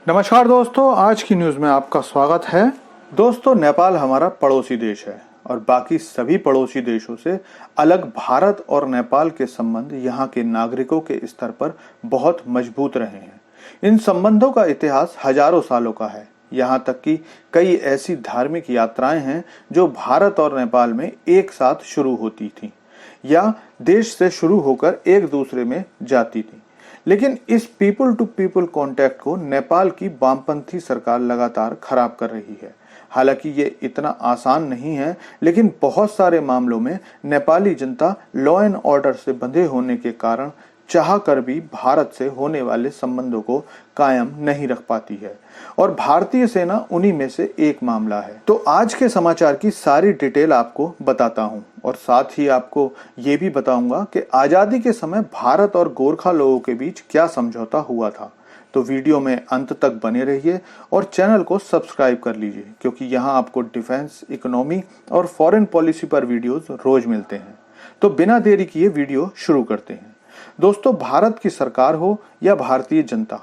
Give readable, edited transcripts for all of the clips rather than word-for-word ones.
नमस्कार दोस्तों, आज की न्यूज़ में आपका स्वागत है। दोस्तों, नेपाल हमारा पड़ोसी देश है और बाकी सभी पड़ोसी देशों से अलग भारत और नेपाल के संबंध यहाँ के नागरिकों के स्तर पर बहुत मजबूत रहे हैं। इन संबंधों का इतिहास हजारों सालों का है। यहाँ तक कि कई ऐसी धार्मिक यात्राएं हैं जो भारत और नेपाल में एक साथ शुरू होती थी या देश से शुरू होकर एक दूसरे में जाती थी। लेकिन इस पीपल टू पीपल कांटेक्ट को नेपाल की वामपंथी सरकार लगातार खराब कर रही है। हालांकि ये इतना आसान नहीं है, लेकिन बहुत सारे मामलों में नेपाली जनता लॉ एंड ऑर्डर से बंधे होने के कारण चाह कर भी भारत से होने वाले संबंधों को कायम नहीं रख पाती है और भारतीय सेना उन्हीं में से एक मामला है। तो आज के समाचार की सारी डिटेल आपको बताता हूं और साथ ही आपको ये भी बताऊंगा कि आजादी के समय भारत और गोरखा लोगों के बीच क्या समझौता हुआ था। तो वीडियो में अंत तक बने रहिए और चैनल को सब्सक्राइब कर लीजिए, क्योंकि यहाँ आपको डिफेंस, इकोनॉमी और फॉरेन पॉलिसी पर वीडियोस रोज मिलते हैं। तो बिना देरी किए वीडियो शुरू करते हैं। दोस्तों, भारत की सरकार हो या भारतीय जनता,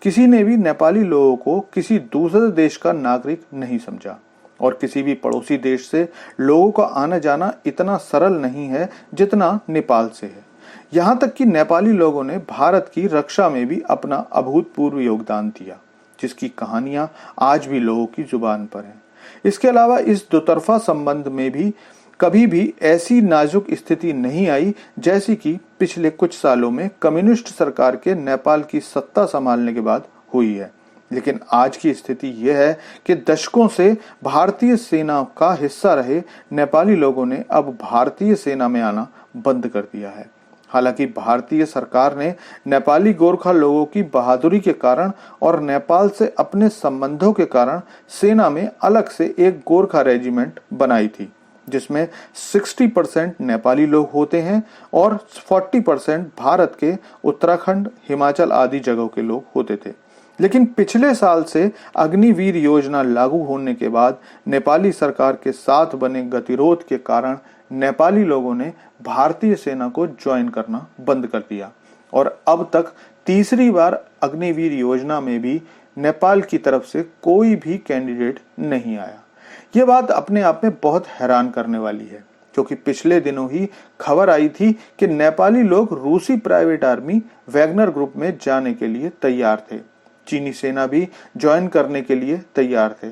किसी ने भी नेपाली लोगों को किसी दूसरे देश का नागरिक नहीं समझा और किसी भी पड़ोसी देश से लोगों का आना जाना इतना सरल नहीं है जितना नेपाल से है। यहाँ तक कि नेपाली लोगों ने भारत की रक्षा में भी अपना अभूतपूर्व योगदान दिया, जिसकी कहानियां आज भी लोगों की जुबान पर है। इसके अलावा इस दोतरफा संबंध में भी कभी भी ऐसी नाजुक स्थिति नहीं आई जैसी कि पिछले कुछ सालों में कम्युनिस्ट सरकार के नेपाल की सत्ता संभालने के बाद हुई है। लेकिन आज की स्थिति यह है कि दशकों से भारतीय सेना का हिस्सा रहे नेपाली लोगों ने अब भारतीय सेना में आना बंद कर दिया है। हालांकि भारतीय सरकार ने नेपाली गोरखा लोगों की बहादुरी के कारण और नेपाल से अपने संबंधों के कारण सेना में अलग से एक गोरखा रेजिमेंट बनाई थी, जिसमें 60% नेपाली लोग होते हैं और 40% भारत के उत्तराखंड, हिमाचल आदि जगहों के लोग होते थे। लेकिन पिछले साल से अग्निवीर योजना लागू होने के बाद नेपाली सरकार के साथ बने गतिरोध के कारण नेपाली लोगों ने भारतीय सेना को ज्वाइन करना बंद कर दिया और अब तक तीसरी बार अग्निवीर योजना में भी नेपाल की तरफ से कोई भी कैंडिडेट नहीं आया। ये बात अपने आप में बहुत हैरान करने वाली है, क्योंकि पिछले दिनों ही खबर आई थी कि नेपाली लोग रूसी प्राइवेट आर्मी वैगनर ग्रुप में जाने के लिए तैयार थे। चीनी सेना भी ज्वाइन करने के लिए तैयार थे,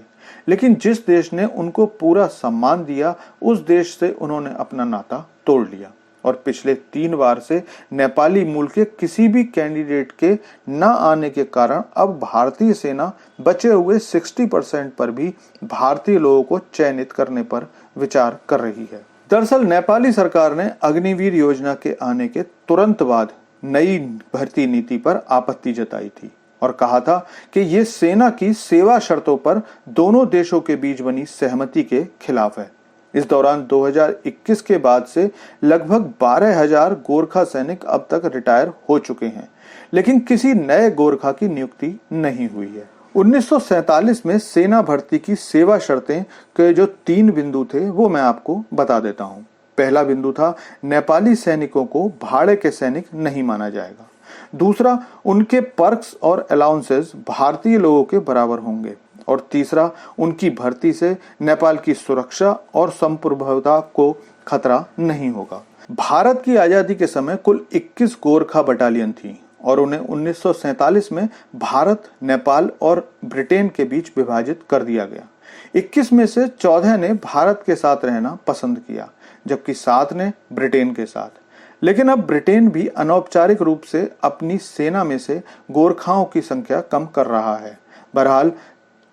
लेकिन जिस देश ने उनको पूरा सम्मान दिया उस देश से उन्होंने अपना नाता तोड़ लिया और पिछले 3 बार से नेपाली मूल के किसी भी कैंडिडेट के न आने के कारण अब भारतीय सेना बचे हुए 60% पर भी भारतीय लोगों को चयनित करने पर विचार कर रही है। दरअसल नेपाली सरकार ने अग्निवीर योजना के आने के तुरंत बाद नई भर्ती नीति पर आपत्ति जताई थी और कहा था कि ये सेना की सेवा शर्तों पर दोनों देशों के बीच बनी सहमति के खिलाफ है। इस दौरान 2021 के बाद से लगभग 12,000 गोरखा सैनिक अब तक रिटायर हो चुके हैं, लेकिन किसी नए गोरखा की नियुक्ति नहीं हुई है। 1947 में सेना भर्ती की सेवा शर्तें के जो 3 बिंदु थे वो मैं आपको बता देता हूँ। पहला बिंदु था, नेपाली सैनिकों को भाड़े के सैनिक नहीं माना जाएगा। दूसरा, उनके पर्क्स और अलाउंसेस भारतीय लोगों के बराबर होंगे और तीसरा, उनकी भर्ती से नेपाल की सुरक्षा और संप्रभुता को खतरा नहीं होगा। भारत की आजादी के समय कुल 21 गोरखा बटालियन थी और उन्हें 1947 में भारत, नेपाल और ब्रिटेन के बीच विभाजित कर दिया गया। 21 में से 14 ने भारत के साथ रहना पसंद किया, जबकि 7 ने ब्रिटेन के साथ। लेकिन अब ब्रिटेन भी अनौपचारिक रूप से अपनी सेना में से गोरखाओं की संख्या कम कर रहा है। बहरहाल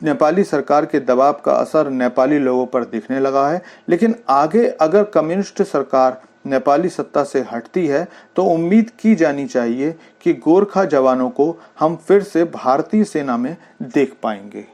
नेपाली सरकार के दबाव का असर नेपाली लोगों पर दिखने लगा है, लेकिन आगे अगर कम्युनिस्ट सरकार नेपाली सत्ता से हटती है तो उम्मीद की जानी चाहिए कि गोरखा जवानों को हम फिर से भारतीय सेना में देख पाएंगे।